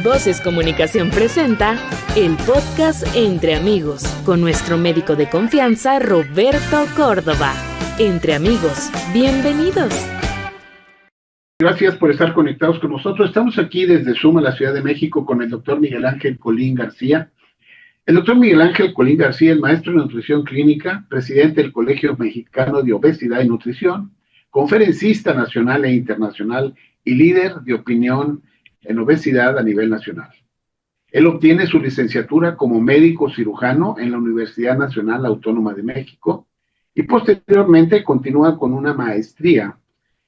Voces Comunicación presenta el podcast Entre Amigos con nuestro médico de confianza Roberto Córdoba. Entre amigos, bienvenidos. Gracias por estar conectados con nosotros. Estamos aquí desde Zoom, en la Ciudad de México, con el doctor Miguel Ángel Colín García. El doctor Miguel Ángel Colín García es maestro en nutrición clínica, presidente del Colegio Mexicano de Obesidad y Nutrición, conferencista nacional e internacional y líder de opinión en obesidad a nivel nacional. Él obtiene su licenciatura como médico cirujano en la Universidad Nacional Autónoma de México y posteriormente continúa con una maestría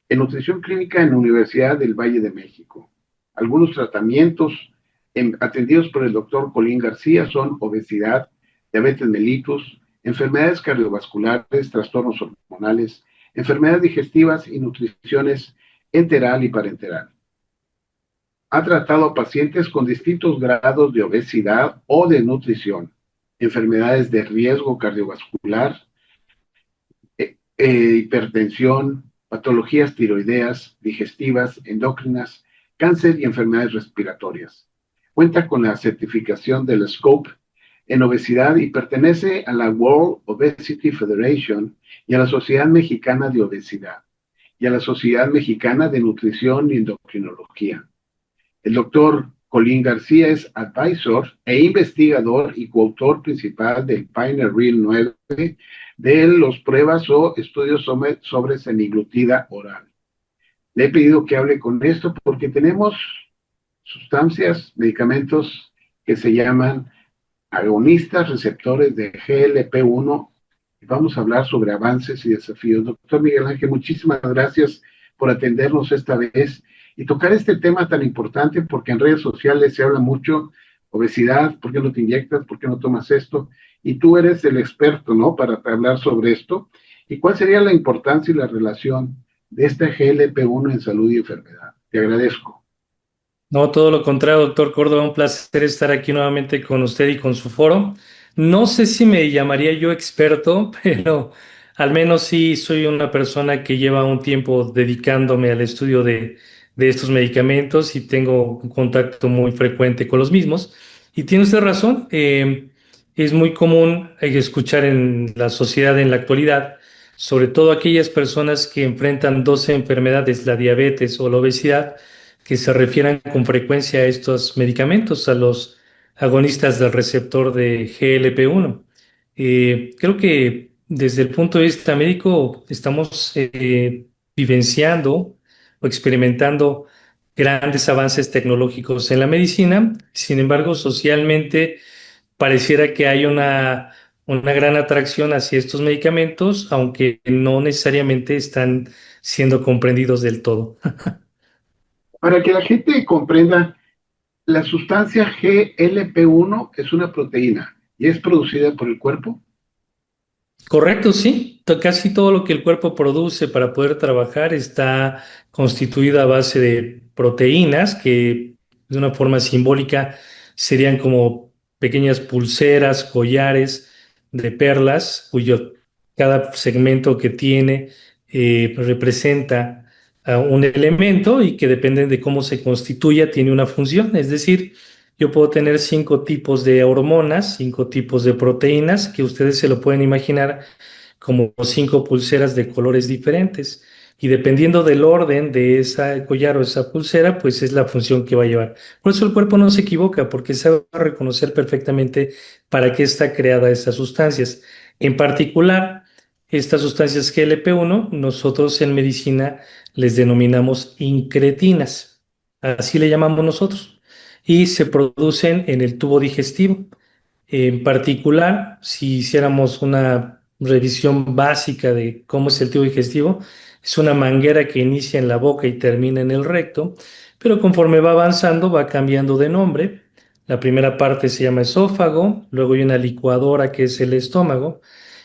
en nutrición clínica en la Universidad del Valle de México. Algunos tratamientos atendidos por el doctor Colín García son obesidad, diabetes mellitus, enfermedades cardiovasculares, trastornos hormonales, enfermedades digestivas y nutriciones enteral y parenteral. Ha tratado a pacientes con distintos grados de obesidad o de nutrición, enfermedades de riesgo cardiovascular, hipertensión, patologías tiroideas, digestivas, endocrinas, cáncer y enfermedades respiratorias. Cuenta con la certificación del SCOPE en obesidad y pertenece a la World Obesity Federation y a la Sociedad Mexicana de Obesidad y a la Sociedad Mexicana de Nutrición y Endocrinología. El doctor Colín García es advisor e investigador y coautor principal del Pioneer Reel 9 de los pruebas o estudios sobre semaglutida oral. Le he pedido que hable con esto porque tenemos sustancias, medicamentos que se llaman agonistas receptores de GLP-1 y vamos a hablar sobre avances y desafíos. Doctor Miguel Ángel, muchísimas gracias por atendernos esta vez y tocar este tema tan importante porque en redes sociales se habla mucho obesidad, ¿por qué no te inyectas? ¿Por qué no tomas esto? Y tú eres el experto, ¿no?, para hablar sobre esto. ¿Y cuál sería la importancia y la relación de este GLP-1 en salud y enfermedad? Te agradezco. No, todo lo contrario, doctor Córdoba, un placer estar aquí nuevamente con usted y con su foro. No sé si me llamaría yo experto, pero al menos sí soy una persona que lleva un tiempo dedicándome al estudio de estos medicamentos y tengo un contacto muy frecuente con los mismos. Y tiene usted razón, es muy común escuchar en la sociedad en la actualidad, sobre todo aquellas personas que enfrentan dos enfermedades, la diabetes o la obesidad, que se refieran con frecuencia a estos medicamentos, a los agonistas del receptor de GLP-1. Creo que desde el punto de vista médico estamos vivenciando o experimentando grandes avances tecnológicos en la medicina. Sin embargo, socialmente pareciera que hay una gran atracción hacia estos medicamentos, aunque no necesariamente están siendo comprendidos del todo. Para que la gente comprenda, la sustancia GLP-1 es una proteína y es producida por el cuerpo. Correcto, sí. Casi todo lo que el cuerpo produce para poder trabajar está constituido a base de proteínas que de una forma simbólica serían como pequeñas pulseras, collares de perlas, cuyo cada segmento que tiene representa un elemento y que depende de cómo se constituya, tiene una función. Es decir, yo puedo tener 5 tipos de hormonas, 5 tipos de proteínas, que ustedes se lo pueden imaginar como 5 pulseras de colores diferentes. Y dependiendo del orden de esa collar o esa pulsera, pues es la función que va a llevar. Por eso el cuerpo no se equivoca, porque sabe reconocer perfectamente para qué está creada estas sustancias. En particular, estas sustancias GLP-1, nosotros en medicina les denominamos incretinas. Así le llamamos nosotros y se producen en el tubo digestivo. En particular, si hiciéramos una revisión básica de cómo es el tubo digestivo, es una manguera que inicia en la boca y termina en el recto, pero conforme va avanzando va cambiando de nombre. La primera parte se llama esófago, luego hay una licuadora que es el estómago,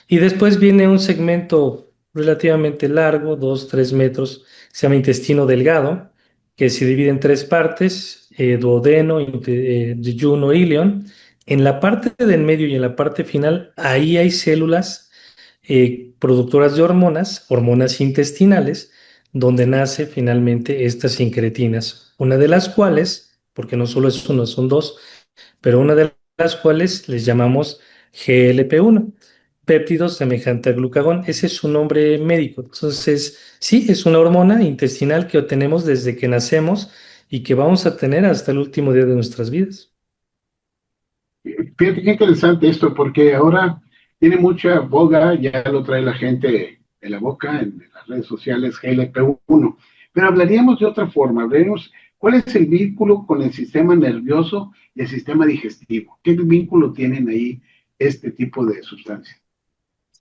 y después viene un segmento relativamente largo, 2, 3 metros, se llama intestino delgado, que se divide en 3 partes, duodeno, yeyuno, ilion. En la parte del medio y en la parte final, ahí hay células productoras de hormonas, hormonas intestinales, donde nace finalmente estas incretinas, una de las cuales porque no solo es uno, son dos, pero una de las cuales les llamamos GLP-1, péptido semejante al glucagón. Ese es su nombre médico. Entonces, sí, es una hormona intestinal que obtenemos desde que nacemos y que vamos a tener hasta el último día de nuestras vidas. Fíjate qué interesante esto, porque ahora tiene mucha boga, ya lo trae la gente en la boca, en las redes sociales, GLP-1. Pero hablaríamos de otra forma, hablaríamos cuál es el vínculo con el sistema nervioso y el sistema digestivo. ¿Qué vínculo tienen ahí este tipo de sustancias?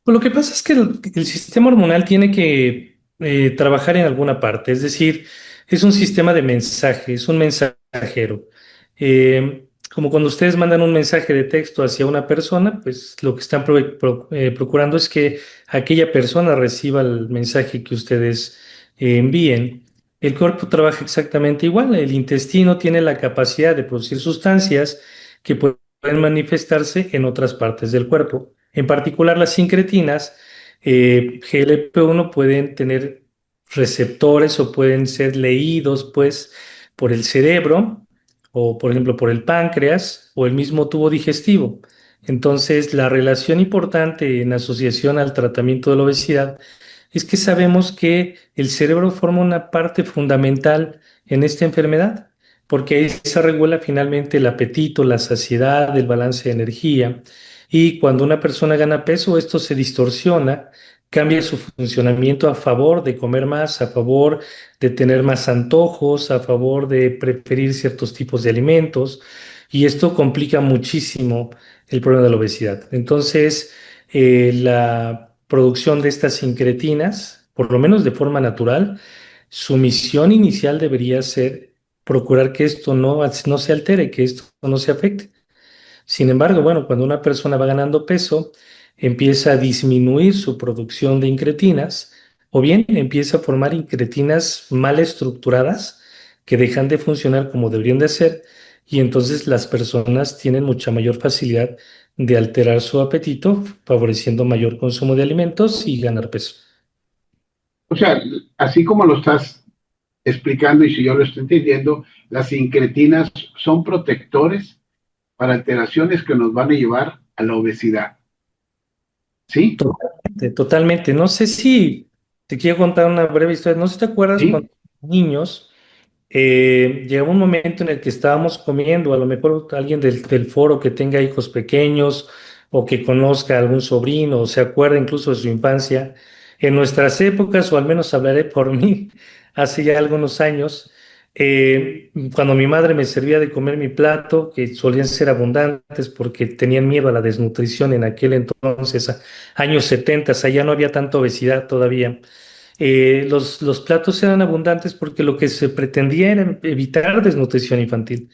Pues lo que pasa es que el sistema hormonal tiene que trabajar en alguna parte, es decir, es un sistema de mensaje, es un mensajero. Como cuando ustedes mandan un mensaje de texto hacia una persona, pues lo que están procurando es que aquella persona reciba el mensaje que ustedes envíen. El cuerpo trabaja exactamente igual. El intestino tiene la capacidad de producir sustancias que pueden manifestarse en otras partes del cuerpo. En particular, las sincretinas GLP-1 pueden tener receptores o pueden ser leídos, pues, por el cerebro o, por ejemplo, por el páncreas o el mismo tubo digestivo. Entonces, la relación importante en asociación al tratamiento de la obesidad es que sabemos que el cerebro forma una parte fundamental en esta enfermedad, porque ahí se regula finalmente el apetito, la saciedad, el balance de energía. Y cuando una persona gana peso, esto se distorsiona, cambia su funcionamiento a favor de comer más, a favor de tener más antojos, a favor de preferir ciertos tipos de alimentos. Y esto complica muchísimo el problema de la obesidad. Entonces, la producción de estas sincretinas, por lo menos de forma natural, su misión inicial debería ser procurar que esto no se altere, que esto no se afecte. Sin embargo, bueno, cuando una persona va ganando peso, empieza a disminuir su producción de incretinas o bien empieza a formar incretinas mal estructuradas que dejan de funcionar como deberían de ser y entonces las personas tienen mucha mayor facilidad de alterar su apetito, favoreciendo mayor consumo de alimentos y ganar peso. O sea, así como lo estás explicando y si yo lo estoy entendiendo, las incretinas son protectores para alteraciones que nos van a llevar a la obesidad. ¿Sí? Totalmente, totalmente. No sé si te quiero contar una breve historia. No sé si te acuerdas ¿Sí? cuando niños llegaba un momento en el que estábamos comiendo, a lo mejor alguien del foro que tenga hijos pequeños o que conozca a algún sobrino o se acuerda incluso de su infancia. En nuestras épocas, o al menos hablaré por mí, hace ya algunos años, cuando mi madre me servía de comer mi plato, que solían ser abundantes porque tenían miedo a la desnutrición en aquel entonces, años 70, allá no había tanta obesidad todavía. Los platos eran abundantes porque lo que se pretendía era evitar desnutrición infantil.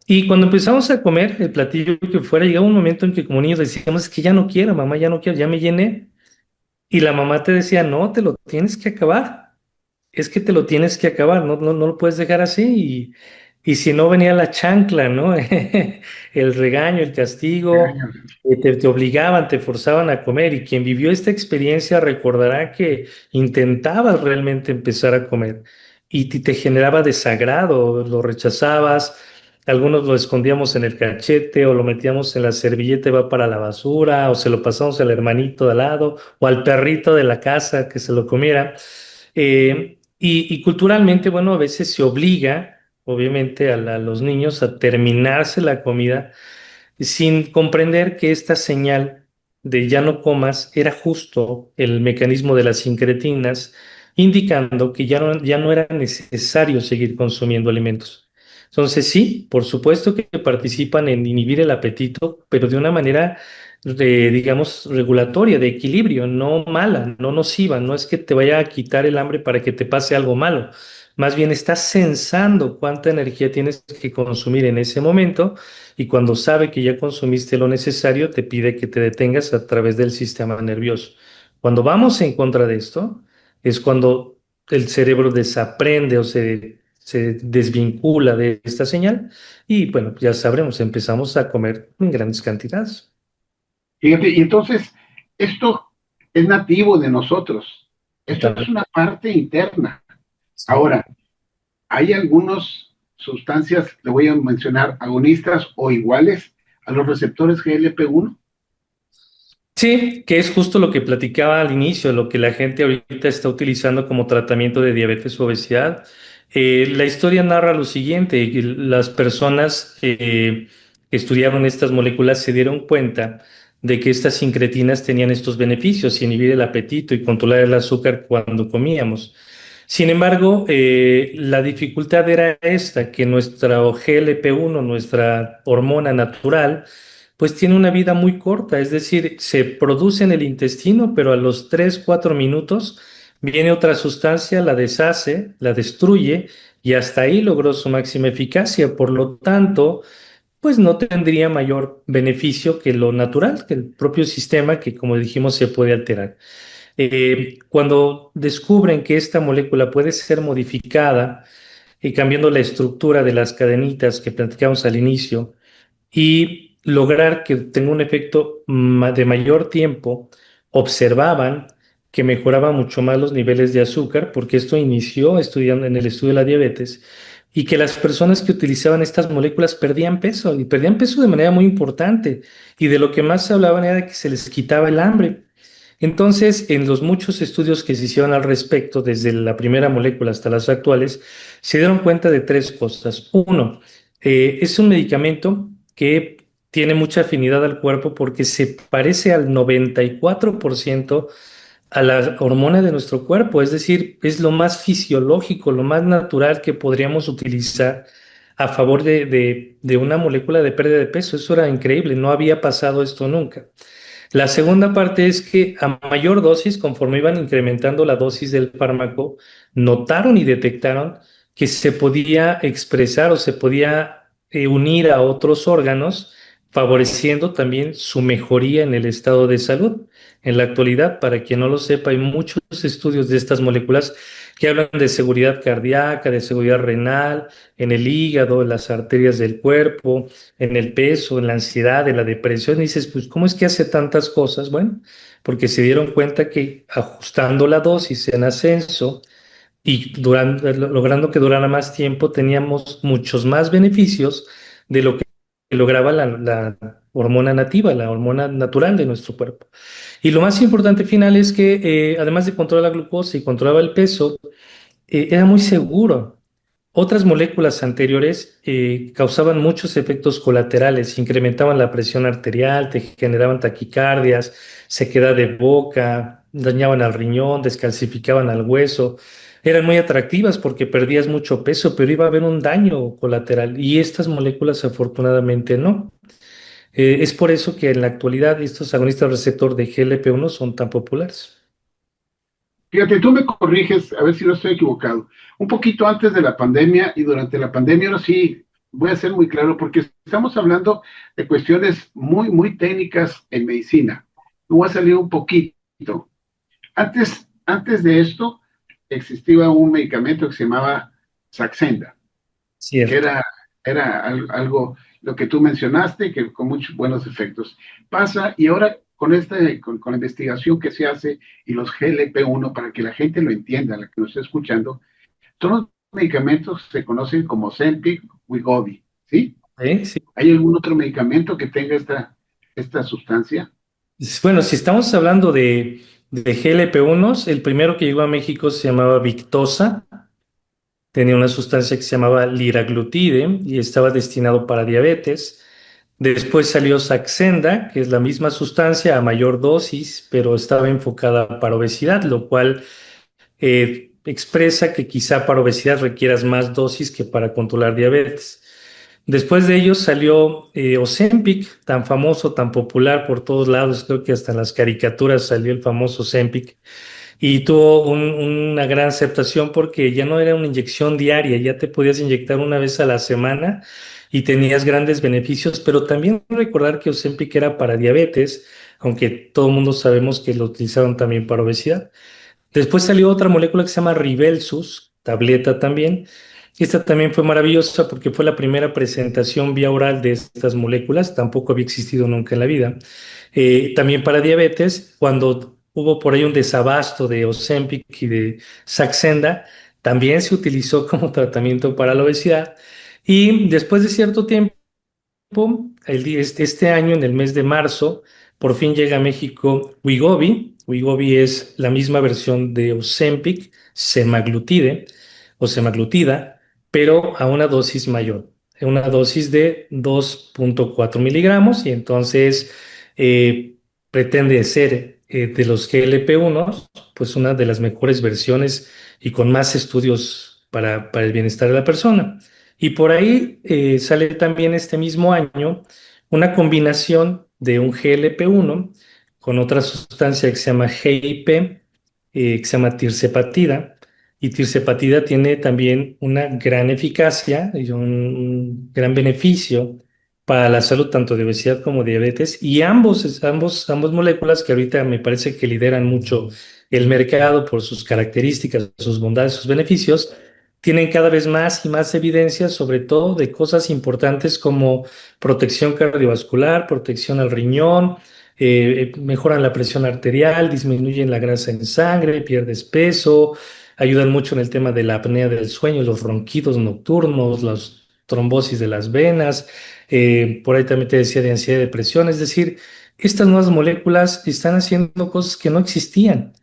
Y cuando empezamos a comer el platillo que fuera, llegaba un momento en que como niños decíamos, es que ya no quiero, mamá, ya no quiero, ya me llené. Y la mamá te decía, no, te lo tienes que acabar. Es que te lo tienes que acabar, no lo puedes dejar así. Y si no venía la chancla, ¿no? El regaño, el castigo, te obligaban, te forzaban a comer. Y quien vivió esta experiencia recordará que intentabas realmente empezar a comer y te generaba desagrado, lo rechazabas. Algunos lo escondíamos en el cachete o lo metíamos en la servilleta y va para la basura o se lo pasamos al hermanito de al lado o al perrito de la casa que se lo comiera. Y culturalmente, bueno, a veces se obliga, obviamente, a los niños a terminarse la comida sin comprender que esta señal de ya no comas era justo el mecanismo de las sincretinas, indicando que ya no era necesario seguir consumiendo alimentos. Entonces, sí, por supuesto que participan en inhibir el apetito, pero de una manera, digamos, regulatoria, de equilibrio, no mala, no nociva. No es que te vaya a quitar el hambre para que te pase algo malo. Más bien estás censando cuánta energía tienes que consumir en ese momento y cuando sabe que ya consumiste lo necesario, te pide que te detengas a través del sistema nervioso. Cuando vamos en contra de esto, es cuando el cerebro desaprende o se desvincula de esta señal y bueno, ya sabremos, empezamos a comer en grandes cantidades. Fíjate, y entonces, esto es nativo de nosotros. Esto es Total. una parte interna. Sí. Ahora, hay algunos sustancias, le voy a mencionar, agonistas o iguales a los receptores GLP-1? Sí, que es justo lo que platicaba al inicio, lo que la gente ahorita está utilizando como tratamiento de diabetes o obesidad. La historia narra lo siguiente: que las personas que estudiaron estas moléculas se dieron cuenta de que estas sincretinas tenían estos beneficios: inhibir el apetito y controlar el azúcar cuando comíamos. Sin embargo, la dificultad era esta, que nuestra GLP-1, nuestra hormona natural, pues tiene una vida muy corta, es decir, se produce en el intestino, pero a los 3, 4 minutos viene otra sustancia, la deshace, la destruye y hasta ahí logró su máxima eficacia. Por lo tanto, pues no tendría mayor beneficio que lo natural, que el propio sistema que, como dijimos, se puede alterar. Cuando descubren que esta molécula puede ser modificada y cambiando la estructura de las cadenitas que platicamos al inicio, y lograr que tenga un efecto de mayor tiempo, observaban que mejoraba mucho más los niveles de azúcar, porque esto inició estudiando en el estudio de la diabetes, y que las personas que utilizaban estas moléculas perdían peso, y perdían peso de manera muy importante, y de lo que más se hablaban era de que se les quitaba el hambre. Entonces, en los muchos estudios que se hicieron al respecto, desde la primera molécula hasta las actuales, se dieron cuenta de tres cosas. Uno, es un medicamento que tiene mucha afinidad al cuerpo porque se parece al 94% a la hormona de nuestro cuerpo, es decir, es lo más fisiológico, lo más natural que podríamos utilizar a favor de una molécula de pérdida de peso. Eso era increíble, no había pasado esto nunca. La segunda parte es que a mayor dosis, conforme iban incrementando la dosis del fármaco, notaron y detectaron que se podía expresar o se podía unir a otros órganos, favoreciendo también su mejoría en el estado de salud. En la actualidad, para quien no lo sepa, hay muchos estudios de estas moléculas que hablan de seguridad cardíaca, de seguridad renal, en el hígado, en las arterias del cuerpo, en el peso, en la ansiedad, en la depresión. Y dices, pues, ¿cómo es que hace tantas cosas? Bueno, porque se dieron cuenta que ajustando la dosis en ascenso y logrando que durara más tiempo, teníamos muchos más beneficios de lo que lograba la hormona nativa, la hormona natural de nuestro cuerpo. Y lo más importante final es que además de controlar la glucosa y controlaba el peso, era muy seguro. Otras moléculas anteriores causaban muchos efectos colaterales, incrementaban la presión arterial, te generaban taquicardias, sequedad de boca, dañaban al riñón, descalcificaban al hueso. Eran muy atractivas porque perdías mucho peso, pero iba a haber un daño colateral y estas moléculas afortunadamente no. Es por eso que en la actualidad estos agonistas receptor de GLP-1 son tan populares. Fíjate, tú me corriges, a ver si no estoy equivocado. Un poquito antes de la pandemia y durante la pandemia, ahora sí, voy a ser muy claro, porque estamos hablando de cuestiones muy técnicas en medicina. Me voy a salir un poquito. Antes de esto, existía un medicamento que se llamaba Saxenda, que Cierto. algo, lo que tú mencionaste, que con muchos buenos efectos. Pasa, y ahora con la investigación que se hace y los GLP-1, para que la gente lo entienda, la que nos está escuchando, todos los medicamentos se conocen como Ozempic, Wegovy, ¿sí? Sí. ¿Hay algún otro medicamento que tenga esta sustancia? Bueno, si estamos hablando de GLP-1s, el primero que llegó a México se llamaba Victoza, tenía una sustancia que se llamaba liraglutide y estaba destinado para diabetes. Después salió Saxenda, que es la misma sustancia a mayor dosis, pero estaba enfocada para obesidad, lo cual expresa que quizá para obesidad requieras más dosis que para controlar diabetes. Después de ellos salió Ozempic, tan famoso, tan popular por todos lados, creo que hasta en las caricaturas salió el famoso Ozempic, y tuvo una gran aceptación porque ya no era una inyección diaria, ya te podías inyectar una vez a la semana y tenías grandes beneficios, pero también recordar que Ozempic era para diabetes, aunque todo el mundo sabemos que lo utilizaron también para obesidad. Después salió otra molécula que se llama Ribelsus, tableta también. Esta también fue maravillosa porque fue la primera presentación vía oral de estas moléculas, tampoco había existido nunca en la vida. También para diabetes, cuando hubo por ahí un desabasto de Ozempic y de Saxenda, también se utilizó como tratamiento para la obesidad. Y después de cierto tiempo, este año, en el mes de marzo, por fin llega a México Wegovy. Wegovy es la misma versión de Ozempic, semaglutide o semaglutida, pero a una dosis mayor, una dosis de 2,4 miligramos, y entonces eh, pretende ser de los GLP-1, pues una de las mejores versiones y con más estudios para el bienestar de la persona. Y por ahí sale también este mismo año una combinación de un GLP-1 con otra sustancia que se llama GIP, que se llama tirzepatida. Y tirzepatida tiene también una gran eficacia y un gran beneficio para la salud, tanto de obesidad como de diabetes. Y ambos moléculas que ahorita me parece que lideran mucho el mercado por sus características, sus bondades, sus beneficios, tienen cada vez más y más evidencias, sobre todo de cosas importantes como protección cardiovascular, protección al riñón, mejoran la presión arterial, disminuyen la grasa en sangre, pierdes peso, ayudan mucho en el tema de la apnea del sueño, los ronquidos nocturnos, las trombosis de las venas, por ahí también te decía de ansiedad y depresión. Es decir, estas nuevas moléculas están haciendo cosas que no existían.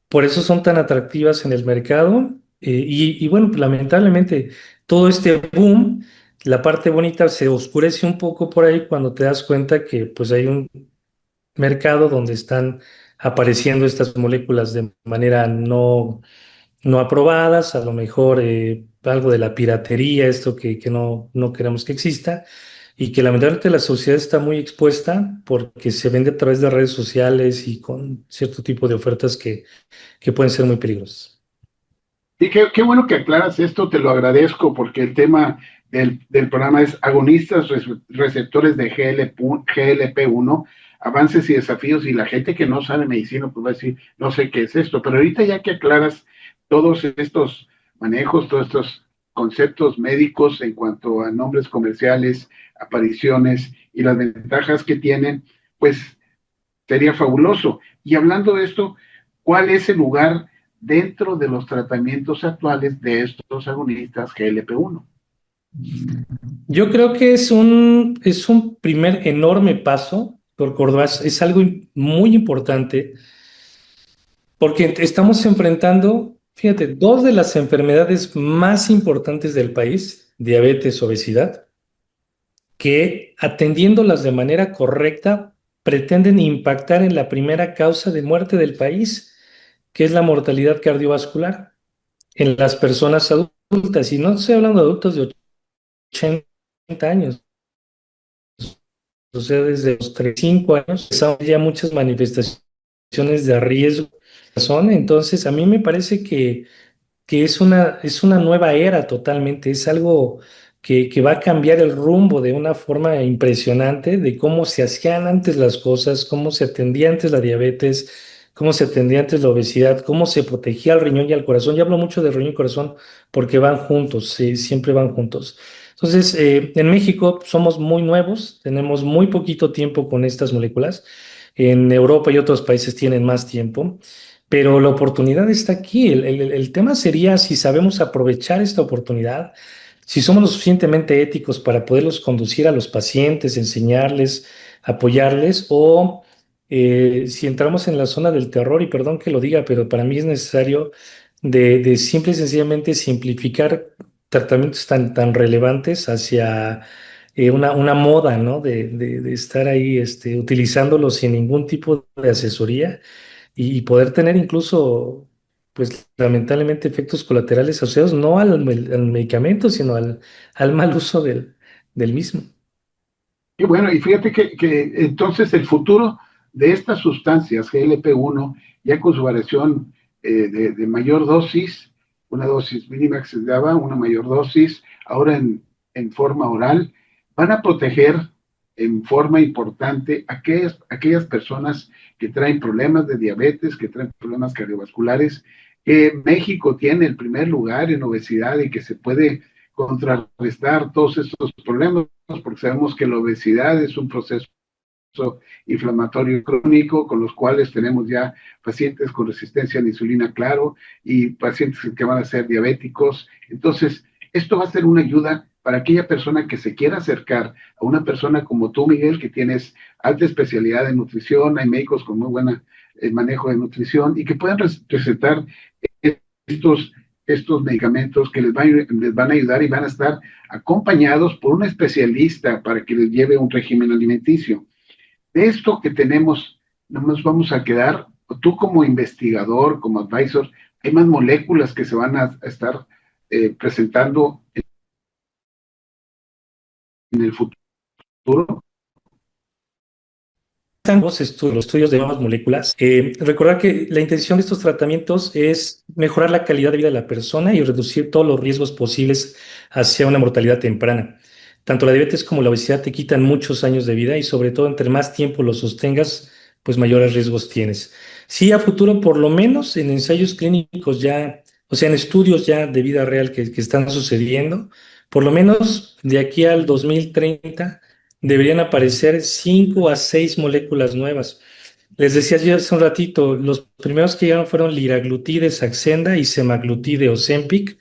Por eso son tan atractivas en el mercado. Y bueno, pues, lamentablemente todo este boom, la parte bonita se oscurece un poco por ahí cuando te das cuenta que pues hay un mercado donde están apareciendo estas moléculas de manera no aprobadas, a lo mejor algo de la piratería, esto que no queremos que exista, y que lamentablemente la sociedad está muy expuesta porque se vende a través de redes sociales y con cierto tipo de ofertas que pueden ser muy peligrosas. Y qué bueno que aclaras esto, te lo agradezco, porque el tema del programa es agonistas receptores de GLP-1, avances y desafíos, y la gente que no sabe medicina pues va a decir, no sé qué es esto, pero ahorita ya que aclaras todos estos manejos, todos estos conceptos médicos en cuanto a nombres comerciales, apariciones y las ventajas que tienen, pues sería fabuloso. Y hablando de esto, ¿cuál es el lugar dentro de los tratamientos actuales de estos agonistas GLP-1? Yo creo que es un primer enorme paso por Córdoba, es algo muy importante porque estamos enfrentando, fíjate, dos de las enfermedades más importantes del país, diabetes, obesidad, que atendiéndolas de manera correcta pretenden impactar en la primera causa de muerte del país, que es la mortalidad cardiovascular en las personas adultas. Y no estoy hablando de adultos de 80 años, o sea, desde los 35 años, son ya muchas manifestaciones de riesgo. Entonces, a mí me parece que es una nueva era totalmente, es algo que va a cambiar el rumbo de una forma impresionante de cómo se hacían antes las cosas, cómo se atendía antes la diabetes, cómo se atendía antes la obesidad, cómo se protegía al riñón y al corazón. Yo hablo mucho de riñón y corazón porque van juntos, sí, siempre van juntos. Entonces, en México somos muy nuevos, tenemos muy poquito tiempo con estas moléculas. En Europa y otros países tienen más tiempo. Pero la oportunidad está aquí. El tema sería si sabemos aprovechar esta oportunidad, si somos lo suficientemente éticos para poderlos conducir a los pacientes, enseñarles, apoyarles, o si entramos en la zona del terror, y perdón que lo diga, pero para mí es necesario de simple y sencillamente simplificar tratamientos tan relevantes hacia una moda, ¿no? De estar ahí utilizándolos sin ningún tipo de asesoría y poder tener incluso, pues lamentablemente, efectos colaterales asociados no al medicamento, sino al mal uso del mismo. Y bueno, y fíjate que entonces el futuro de estas sustancias GLP-1, ya con su variación de mayor dosis, una dosis mínima que se daba, una mayor dosis, ahora en forma oral, van a proteger en forma importante a aquellas personas que traen problemas de diabetes, que traen problemas cardiovasculares, que México tiene el primer lugar en obesidad y que se puede contrarrestar todos estos problemas, porque sabemos que la obesidad es un proceso inflamatorio crónico, con los cuales tenemos ya pacientes con resistencia a la insulina, claro, y pacientes que van a ser diabéticos. Entonces, esto va a ser una ayuda para aquella persona que se quiera acercar a una persona como tú, Miguel, que tienes alta especialidad en nutrición, hay médicos con muy buen manejo de nutrición y que puedan recetar estos, estos medicamentos que les van a ayudar y van a estar acompañados por un especialista para que les lleve un régimen alimenticio. De esto que tenemos, no nos vamos a quedar, tú como investigador, como advisor, hay más moléculas que se van a estar presentando en el futuro. Los estudios de nuevas moléculas. Recordar que la intención de estos tratamientos es mejorar la calidad de vida de la persona y reducir todos los riesgos posibles hacia una mortalidad temprana. Tanto la diabetes como la obesidad te quitan muchos años de vida y sobre todo entre más tiempo los sostengas, pues mayores riesgos tienes. Sí, a futuro, por lo menos en ensayos clínicos ya, o sea, en estudios ya de vida real que están sucediendo, por lo menos de aquí al 2030 deberían aparecer 5 a 6 moléculas nuevas. Les decía yo hace un ratito, los primeros que llegaron fueron liraglutide, Saxenda y semaglutide, Ozempic.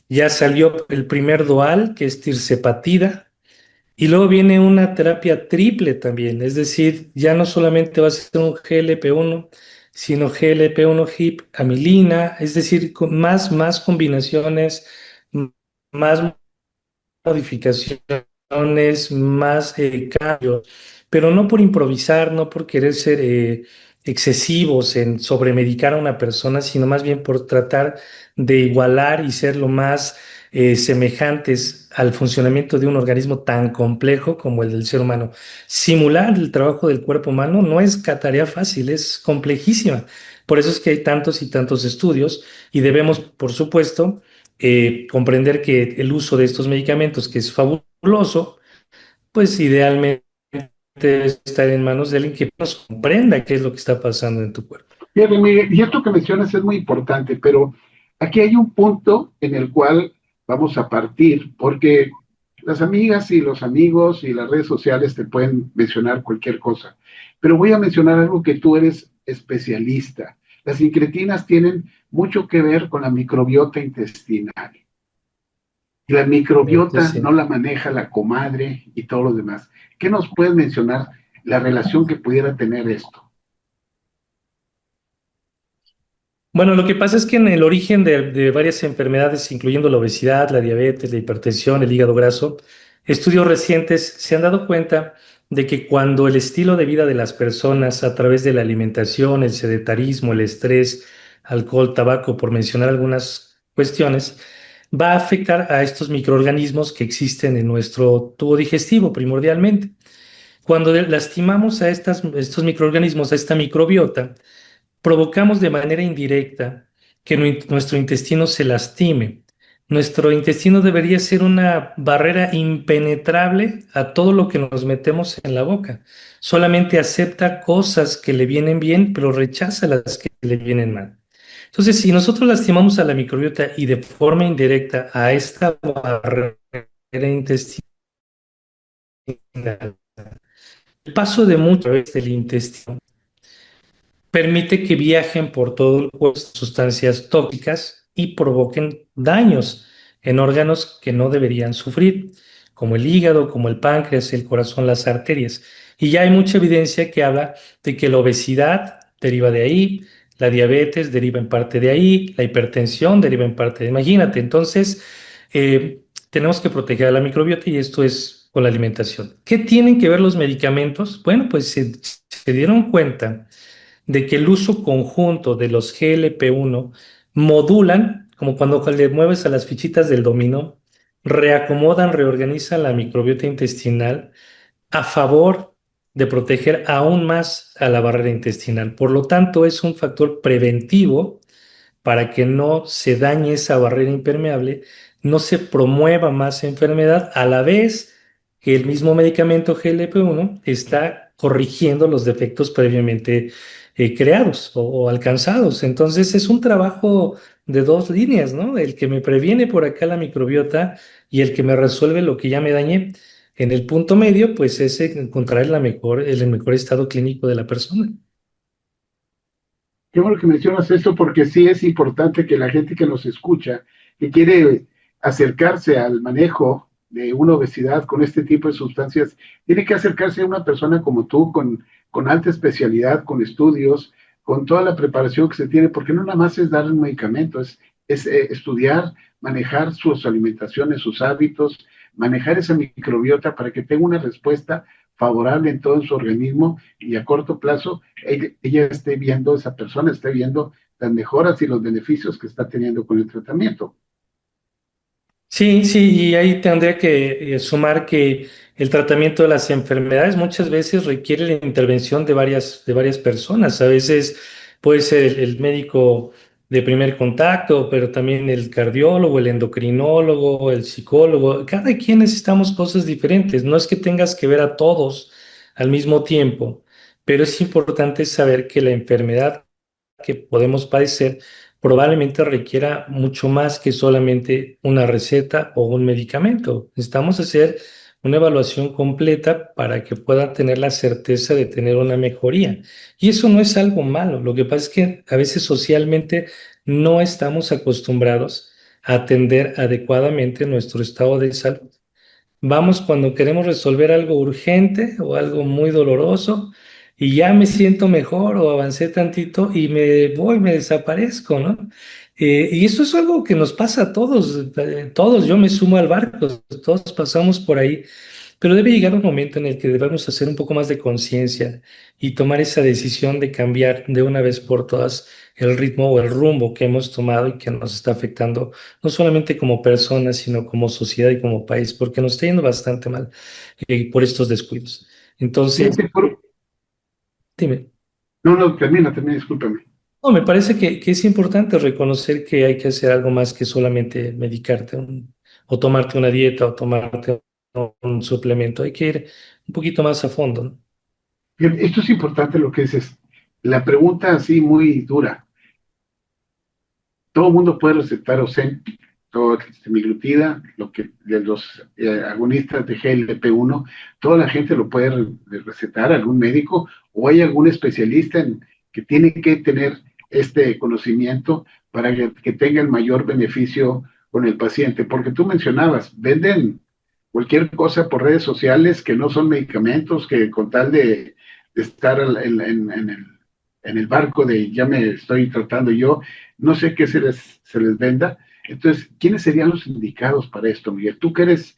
Ya salió el primer dual, que es tirzepatida, y luego viene una terapia triple también, es decir, ya no solamente va a ser un GLP-1, sino GLP-1 HIP, amilina, es decir, con más combinaciones, más modificaciones, más cambios, pero no por improvisar, no por querer ser excesivos en sobremedicar a una persona, sino más bien por tratar de igualar y ser lo más semejantes al funcionamiento de un organismo tan complejo como el del ser humano. Simular el trabajo del cuerpo humano no es tarea fácil, es complejísima. Por eso es que hay tantos y tantos estudios y debemos, por supuesto, comprender que el uso de estos medicamentos, que es fabuloso, pues idealmente debe estar en manos de alguien que nos comprenda qué es lo que está pasando en tu cuerpo. Fíjate, Miguel, y esto que mencionas es muy importante, pero aquí hay un punto en el cual vamos a partir, porque las amigas y los amigos y las redes sociales te pueden mencionar cualquier cosa, pero voy a mencionar algo que tú eres especialista. Las incretinas tienen mucho que ver con la microbiota intestinal. Y la microbiota Sí. no la maneja la comadre y todo lo demás. ¿Qué nos puedes mencionar la relación que pudiera tener esto? Bueno, lo que pasa es que en el origen de varias enfermedades, incluyendo la obesidad, la diabetes, la hipertensión, el hígado graso, estudios recientes se han dado cuenta de que cuando el estilo de vida de las personas a través de la alimentación, el sedentarismo, el estrés, alcohol, tabaco, por mencionar algunas cuestiones, va a afectar a estos microorganismos que existen en nuestro tubo digestivo primordialmente. Cuando lastimamos a estos microorganismos, a esta microbiota, provocamos de manera indirecta que nuestro intestino se lastime. Nuestro intestino debería ser una barrera impenetrable a todo lo que nos metemos en la boca. Solamente acepta cosas que le vienen bien, pero rechaza las que le vienen mal. Entonces, si nosotros lastimamos a la microbiota y de forma indirecta a esta barrera intestinal, el paso de muchas del intestino permite que viajen por todo el cuerpo sustancias tóxicas y provoquen daños en órganos que no deberían sufrir, como el hígado, como el páncreas, el corazón, las arterias. Y ya hay mucha evidencia que habla de que la obesidad deriva de ahí, la diabetes deriva en parte de ahí, la hipertensión deriva en parte de... Imagínate, entonces tenemos que proteger a la microbiota y esto es con la alimentación. ¿Qué tienen que ver los medicamentos? Bueno, pues se dieron cuenta de que el uso conjunto de los GLP-1 modulan, como cuando le mueves a las fichitas del dominó, reacomodan, reorganizan la microbiota intestinal a favor de proteger aún más a la barrera intestinal. Por lo tanto, es un factor preventivo para que no se dañe esa barrera impermeable, no se promueva más enfermedad, a la vez que el mismo medicamento GLP-1 está corrigiendo los defectos previamente creados o alcanzados. Entonces es un trabajo de dos líneas, ¿no? El que me previene por acá la microbiota y el que me resuelve lo que ya me dañé. En el punto medio, pues es encontrar el mejor estado clínico de la persona. Qué bueno que mencionas esto porque sí es importante que la gente que nos escucha, que quiere acercarse al manejo de una obesidad con este tipo de sustancias, tiene que acercarse a una persona como tú, con alta especialidad, con estudios, con toda la preparación que se tiene, porque no nada más es dar un medicamento, es estudiar, manejar sus alimentaciones, sus hábitos, manejar esa microbiota para que tenga una respuesta favorable en todo su organismo y a corto plazo ella esté viendo, esa persona esté viendo las mejoras y los beneficios que está teniendo con el tratamiento. Sí, sí, y ahí tendría que sumar que el tratamiento de las enfermedades muchas veces requiere la intervención de varias personas. A veces puede ser el médico de primer contacto, pero también el cardiólogo, el endocrinólogo, el psicólogo. Cada quien necesitamos cosas diferentes. No es que tengas que ver a todos al mismo tiempo, pero es importante saber que la enfermedad que podemos padecer probablemente requiera mucho más que solamente una receta o un medicamento. Necesitamos hacer una evaluación completa para que pueda tener la certeza de tener una mejoría. Y eso no es algo malo. Lo que pasa es que a veces socialmente no estamos acostumbrados a atender adecuadamente nuestro estado de salud. Vamos cuando queremos resolver algo urgente o algo muy doloroso y ya me siento mejor o avancé tantito y me desaparezco, ¿no? Y eso es algo que nos pasa a todos, todos, yo me sumo al barco, todos pasamos por ahí, pero debe llegar un momento en el que debemos hacer un poco más de conciencia y tomar esa decisión de cambiar de una vez por todas el ritmo o el rumbo que hemos tomado y que nos está afectando no solamente como personas, sino como sociedad y como país, porque nos está yendo bastante mal por estos descuidos. Entonces, Fíjate, dime. no, no, termina, discúlpame. No, me parece que es importante reconocer que hay que hacer algo más que solamente medicarte o tomarte una dieta o tomarte un suplemento. Hay que ir un poquito más a fondo, ¿no? Fíjate, esto es importante lo que dices. La pregunta así muy dura. Todo el mundo puede recetar Ozempic, semaglutida, lo que de los agonistas de GLP-1, toda la gente lo puede recetar, algún médico, o hay algún especialista que tiene que tener este conocimiento para que tenga el mayor beneficio con el paciente. Porque tú mencionabas, venden cualquier cosa por redes sociales que no son medicamentos, que con tal de estar en el barco de ya me estoy tratando yo, no sé qué se les venda. Entonces, ¿quiénes serían los indicados para esto, Miguel? Tú que eres,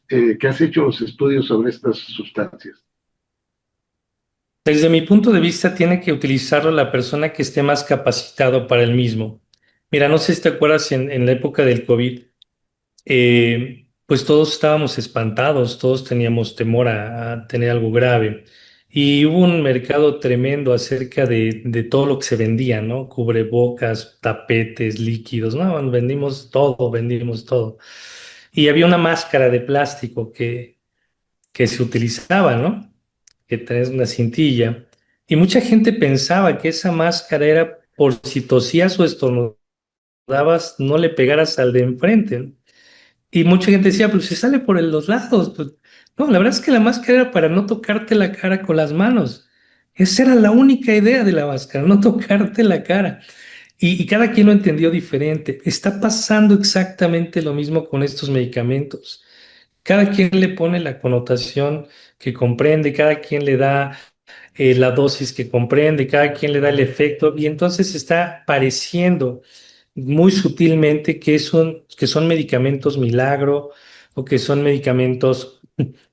que has hecho los estudios sobre estas sustancias. Desde mi punto de vista, tiene que utilizarlo la persona que esté más capacitado para el mismo. Mira, no sé si te acuerdas en la época del COVID, pues todos estábamos espantados, todos teníamos temor a tener algo grave. Y hubo un mercado tremendo acerca de todo lo que se vendía, ¿no? Cubrebocas, tapetes, líquidos, ¿no? Vendimos todo. Y había una máscara de plástico que se utilizaba, ¿no? Que tenés una cintilla. Y mucha gente pensaba que esa máscara era por si tosías o estornudabas, no le pegaras al de enfrente, ¿no? Y mucha gente decía, pues se sale por los lados. Pues, no, la verdad es que la máscara era para no tocarte la cara con las manos. Esa era la única idea de la máscara, no tocarte la cara. Y cada quien lo entendió diferente. Está pasando exactamente lo mismo con estos medicamentos. Cada quien le pone la connotación que comprende, cada quien le da la dosis que comprende, cada quien le da el efecto, y entonces está pareciendo muy sutilmente que son medicamentos milagro o que son medicamentos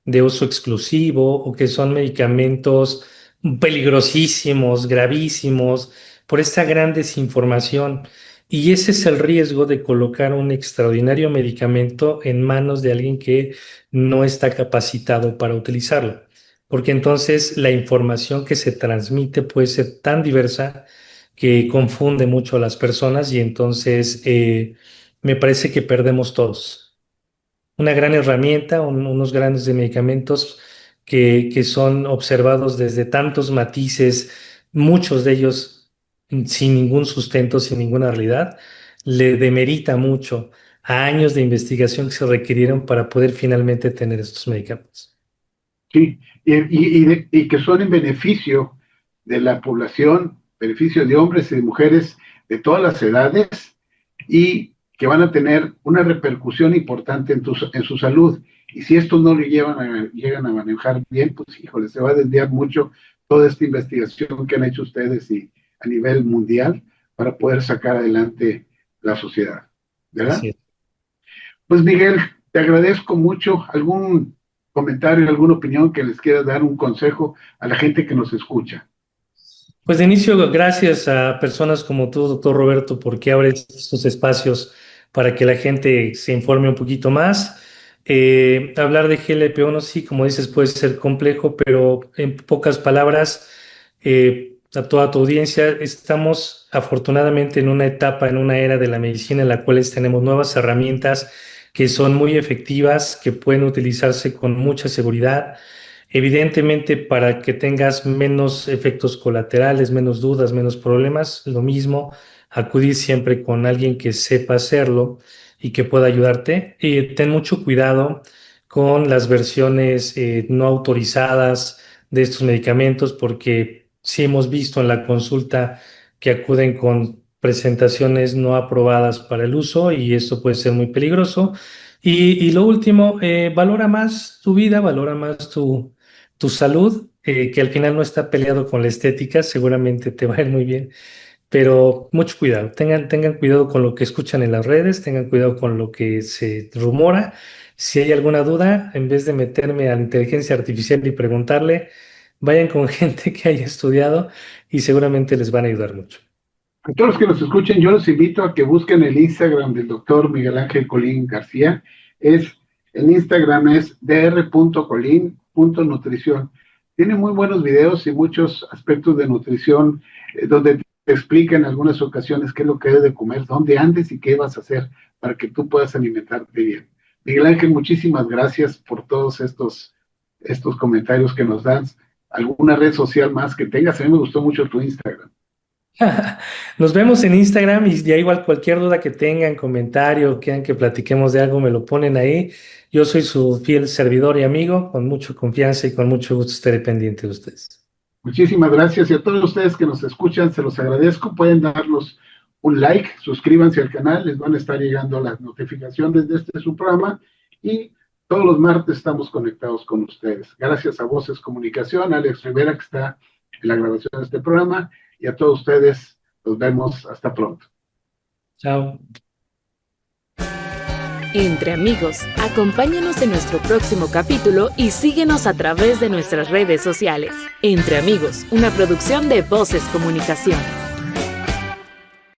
de uso exclusivo o que son medicamentos peligrosísimos, gravísimos, por esta gran desinformación. Y ese es el riesgo de colocar un extraordinario medicamento en manos de alguien que no está capacitado para utilizarlo, porque entonces la información que se transmite puede ser tan diversa que confunde mucho a las personas y entonces me parece que perdemos todos. Una gran herramienta, unos grandes de medicamentos que son observados desde tantos matices, muchos de ellos sin ningún sustento, sin ninguna realidad, le demerita mucho a años de investigación que se requirieron para poder finalmente tener estos medicamentos. Sí, y que son en beneficio de la población, beneficio de hombres y de mujeres de todas las edades y que van a tener una repercusión importante en su salud. Y si estos no lo llegan a manejar bien, pues híjole, se va a desviar mucho toda esta investigación que han hecho ustedes y a nivel mundial para poder sacar adelante la sociedad, ¿verdad? Así es. Pues Miguel, te agradezco mucho. ¿Algún comentario, alguna opinión que les quieras dar, un consejo a la gente que nos escucha? Pues de inicio, gracias a personas como tú, doctor Roberto, porque abres estos espacios para que la gente se informe un poquito más. Hablar de GLP-1, sí, como dices, puede ser complejo, pero en pocas palabras, a toda tu audiencia, estamos afortunadamente en una etapa, en una era de la medicina en la cual tenemos nuevas herramientas que son muy efectivas, que pueden utilizarse con mucha seguridad. Evidentemente, para que tengas menos efectos colaterales, menos dudas, menos problemas, lo mismo, acudir siempre con alguien que sepa hacerlo y que pueda ayudarte. Ten mucho cuidado con las versiones no autorizadas de estos medicamentos, porque sí hemos visto en la consulta que acuden con presentaciones no aprobadas para el uso y esto puede ser muy peligroso. Y lo último, valora más tu vida, valora más tu salud, que al final no está peleado con la estética, seguramente te va a ir muy bien, pero mucho cuidado, tengan cuidado con lo que escuchan en las redes, tengan cuidado con lo que se rumora. Si hay alguna duda, en vez de meterme a la inteligencia artificial y preguntarle, vayan con gente que haya estudiado y seguramente les van a ayudar mucho. A todos los que nos escuchen, yo los invito a que busquen el Instagram del doctor Miguel Ángel Colín García. El Instagram es dr.colin.nutrición. Tiene muy buenos videos y muchos aspectos de nutrición donde te explica en algunas ocasiones qué es lo que debes de comer, dónde andes y qué vas a hacer para que tú puedas alimentarte bien. Miguel Ángel, muchísimas gracias por todos estos comentarios que nos das. ¿Alguna red social más que tengas? A mí me gustó mucho tu Instagram. Nos vemos en Instagram y ya igual cualquier duda que tengan, comentario, quieran que platiquemos de algo, me lo ponen ahí. Yo soy su fiel servidor y amigo, con mucha confianza y con mucho gusto estaré pendiente de ustedes. Muchísimas gracias y a todos ustedes que nos escuchan, se los agradezco. Pueden darnos un like, suscríbanse al canal, les van a estar llegando las notificaciones de su programa y todos los martes estamos conectados con ustedes. Gracias a Voces Comunicación, Alex Rivera que está en la grabación de este programa y a todos ustedes nos vemos hasta pronto. Chao. Entre amigos, acompáñanos en nuestro próximo capítulo y síguenos a través de nuestras redes sociales. Entre amigos, una producción de Voces Comunicación.